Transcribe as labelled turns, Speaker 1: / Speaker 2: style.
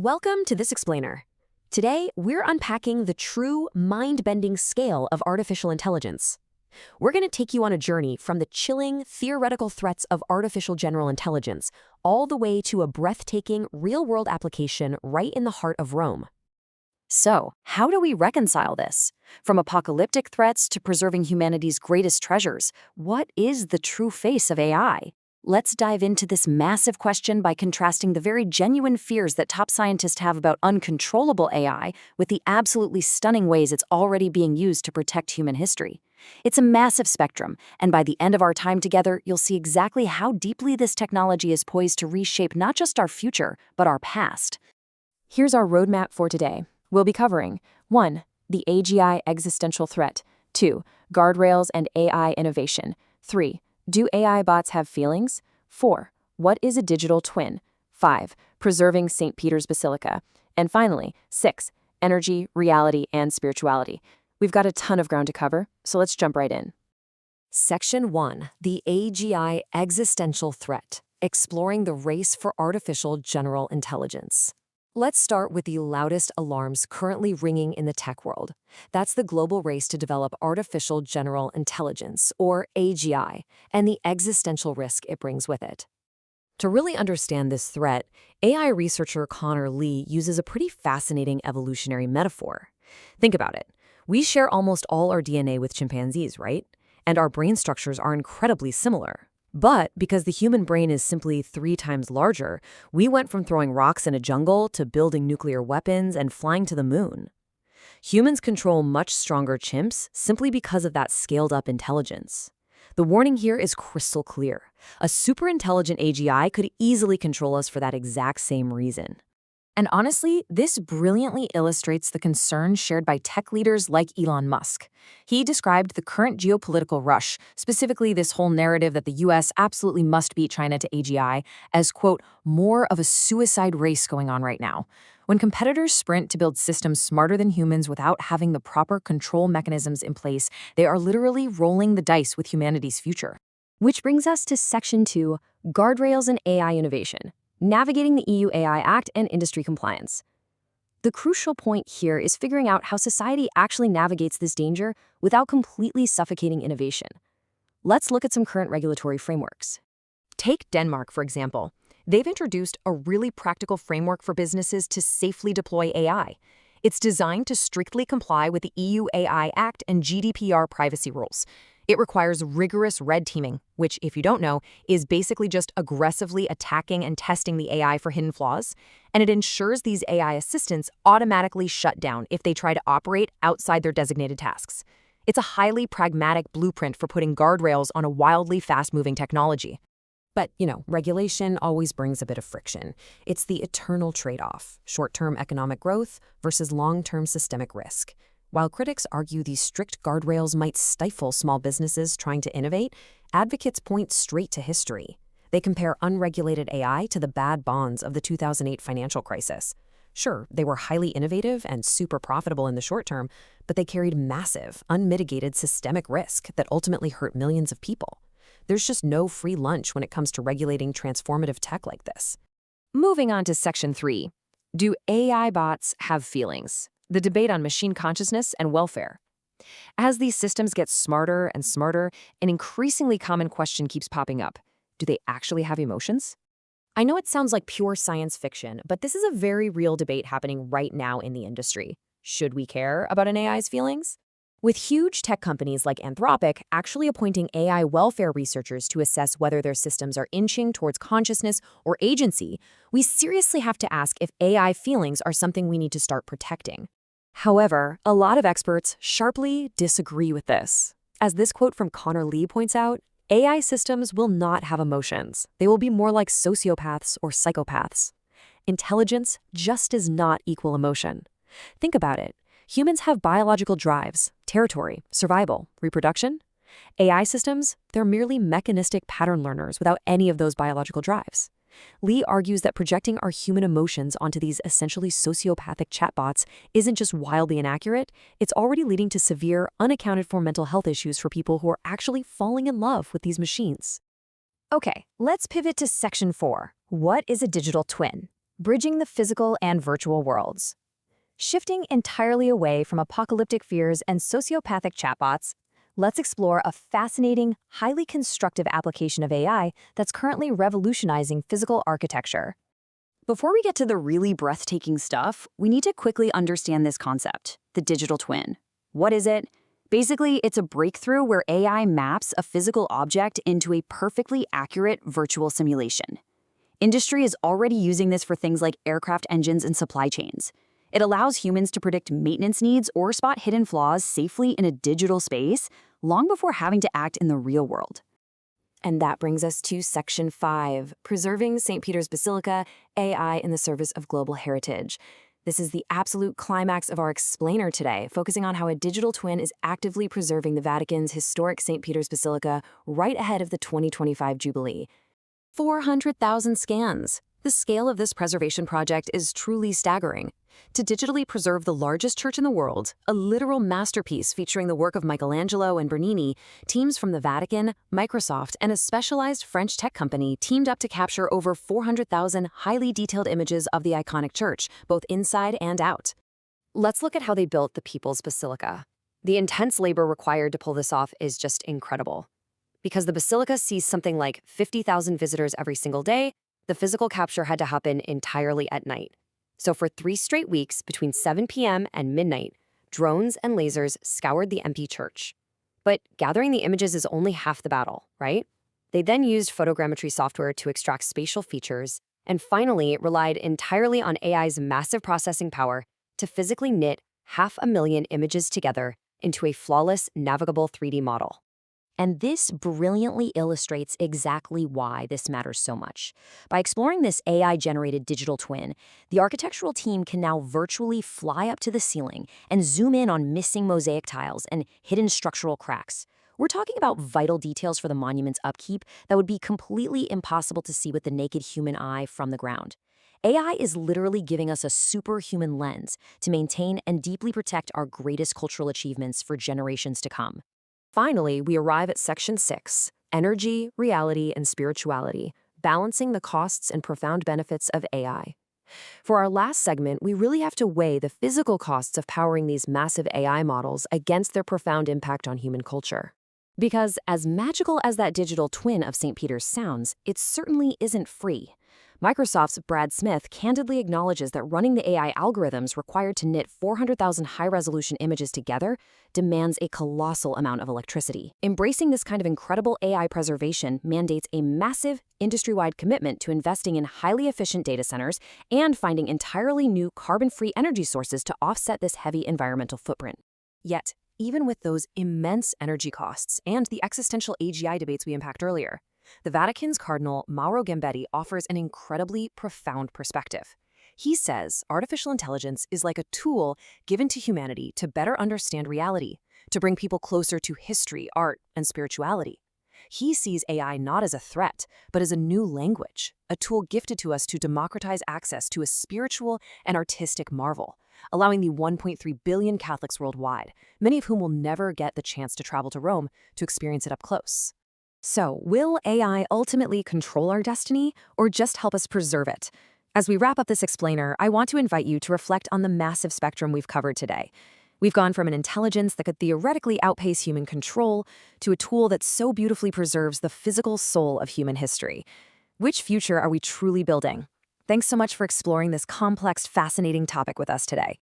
Speaker 1: Welcome to This Explainer. Today, we're unpacking the true, mind-bending scale of artificial intelligence. We're going to take you on a journey from the chilling, theoretical threats of artificial general intelligence all the way to a breathtaking, real-world application right in the heart of Rome.
Speaker 2: So, how do we reconcile this? From apocalyptic threats to preserving humanity's greatest treasures, what is the true face of AI? Let's dive into this massive question by contrasting the very genuine fears that top scientists have about uncontrollable AI with the absolutely stunning ways it's already being used to protect human history. It's a massive spectrum, and by the end of our time together, you'll see exactly how deeply this technology is poised to reshape not just our future, but our past.
Speaker 3: Here's our roadmap for today. We'll be covering 1. The AGI existential threat. 2. Guardrails and AI innovation. 3. Do AI bots have feelings? 4. What is a digital twin? 5. Preserving St. Peter's Basilica. And finally, 6. Energy, reality, and spirituality. We've got a ton of ground to cover, so let's jump right in.
Speaker 1: Section 1. The AGI existential threat, exploring the race for artificial general intelligence. Let's start with the loudest alarms currently ringing in the tech world. That's the global race to develop artificial general intelligence, or AGI, and the existential risk it brings with it. To really understand this threat, AI researcher Connor Lee uses a pretty fascinating evolutionary metaphor. Think about it. We share almost all our DNA with chimpanzees, right? And our brain structures are incredibly similar. But because the human brain is simply 3 times larger, we went from throwing rocks in a jungle to building nuclear weapons and flying to the moon. Humans control much stronger chimps simply because of that scaled-up intelligence. The warning here is crystal clear. A super-intelligent AGI could easily control us for that exact same reason.
Speaker 3: And honestly, this brilliantly illustrates the concerns shared by tech leaders like Elon Musk. He described the current geopolitical rush, specifically this whole narrative that the US absolutely must beat China to AGI, as, quote, more of a suicide race going on right now. When competitors sprint to build systems smarter than humans without having the proper control mechanisms in place, they are literally rolling the dice with humanity's future.
Speaker 1: Which brings us to Section 2, Guardrails and AI Innovation. Navigating the EU AI Act and industry compliance. The crucial point here is figuring out how society actually navigates this danger without completely suffocating innovation. Let's look at some current regulatory frameworks. Take Denmark, for example. They've introduced a really practical framework for businesses to safely deploy AI. It's designed to strictly comply with the EU AI Act and GDPR privacy rules. It requires rigorous red teaming, which, if you don't know, is basically just aggressively attacking and testing the AI for hidden flaws, and it ensures these AI assistants automatically shut down if they try to operate outside their designated tasks. It's a highly pragmatic blueprint for putting guardrails on a wildly fast-moving technology. But, regulation always brings a bit of friction. It's the eternal trade-off, short-term economic growth versus long-term systemic risk. While critics argue these strict guardrails might stifle small businesses trying to innovate, advocates point straight to history. They compare unregulated AI to the bad bonds of the 2008 financial crisis. Sure, they were highly innovative and super profitable in the short term, but they carried massive, unmitigated systemic risk that ultimately hurt millions of people. There's just no free lunch when it comes to regulating transformative tech like this. Moving on to Section 3. Do AI bots have feelings? The debate on machine consciousness and welfare. As these systems get smarter and smarter, an increasingly common question keeps popping up. Do they actually have emotions? I know it sounds like pure science fiction, but this is a very real debate happening right now in the industry. Should we care about an AI's feelings? With huge tech companies like Anthropic actually appointing AI welfare researchers to assess whether their systems are inching towards consciousness or agency, we seriously have to ask if AI feelings are something we need to start protecting. However, a lot of experts sharply disagree with this. As this quote from Connor Lee points out, AI systems will not have emotions. They will be more like sociopaths or psychopaths. Intelligence just does not equal emotion. Think about it. Humans have biological drives, territory, survival, reproduction. AI systems, they're merely mechanistic pattern learners without any of those biological drives. Lee argues that projecting our human emotions onto these essentially sociopathic chatbots isn't just wildly inaccurate, it's already leading to severe, unaccounted-for mental health issues for people who are actually falling in love with these machines. Okay, let's pivot to Section 4. What is a digital twin?
Speaker 2: bridging the physical and virtual worlds. Shifting entirely away from apocalyptic fears and sociopathic chatbots, let's explore a fascinating, highly constructive application of AI that's currently revolutionizing physical architecture. Before we get to the really breathtaking stuff, we need to quickly understand this concept, the digital twin. What is it? Basically, it's a breakthrough where AI maps a physical object into a perfectly accurate virtual simulation. Industry is already using this for things like aircraft engines and supply chains. It allows humans to predict maintenance needs or spot hidden flaws safely in a digital space long before having to act in the real world. And that brings us to Section 5, Preserving St. Peter's Basilica, AI in the Service of Global Heritage. This is the absolute climax of our explainer today, focusing on how a digital twin is actively preserving the Vatican's historic St. Peter's Basilica right ahead of the 2025 Jubilee. 400,000 scans. The scale of this preservation project is truly staggering. To digitally preserve the largest church in the world, a literal masterpiece featuring the work of Michelangelo and Bernini, teams from the Vatican, Microsoft, and a specialized French tech company teamed up to capture over 400,000 highly detailed images of the iconic church, both inside and out. Let's look at how they built the People's Basilica. The intense labor required to pull this off is just incredible. Because the Basilica sees something like 50,000 visitors every single day, the physical capture had to happen entirely at night. So for 3 straight weeks between 7 p.m. and midnight, drones and lasers scoured the empty church. But gathering the images is only half the battle, right? They then used photogrammetry software to extract spatial features, and finally relied entirely on AI's massive processing power to physically knit 500,000 images together into a flawless, navigable 3D model. And this brilliantly illustrates exactly why this matters so much. By exploring this AI-generated digital twin, the architectural team can now virtually fly up to the ceiling and zoom in on missing mosaic tiles and hidden structural cracks. We're talking about vital details for the monument's upkeep that would be completely impossible to see with the naked human eye from the ground. AI is literally giving us a superhuman lens to maintain and deeply protect our greatest cultural achievements for generations to come. Finally, we arrive at Section 6, Energy, Reality, and Spirituality, Balancing the Costs and Profound Benefits of AI. For our last segment, we really have to weigh the physical costs of powering these massive AI models against their profound impact on human culture. Because as magical as that digital twin of St. Peter's sounds, it certainly isn't free. Microsoft's Brad Smith candidly acknowledges that running the AI algorithms required to knit 400,000 high-resolution images together demands a colossal amount of electricity. Embracing this kind of incredible AI preservation mandates a massive, industry-wide commitment to investing in highly efficient data centers and finding entirely new carbon-free energy sources to offset this heavy environmental footprint. Yet, even with those immense energy costs and the existential AGI debates we unpacked earlier, the Vatican's Cardinal Mauro Gambetti offers an incredibly profound perspective. He says artificial intelligence is like a tool given to humanity to better understand reality, to bring people closer to history, art, and spirituality. He sees AI not as a threat, but as a new language, a tool gifted to us to democratize access to a spiritual and artistic marvel, allowing the 1.3 billion Catholics worldwide, many of whom will never get the chance to travel to Rome to experience it up close. So, will AI ultimately control our destiny, or just help us preserve it? As we wrap up this explainer, I want to invite you to reflect on the massive spectrum we've covered today. We've gone from an intelligence that could theoretically outpace human control to a tool that so beautifully preserves the physical soul of human history. Which future are we truly building? Thanks so much for exploring this complex, fascinating topic with us today.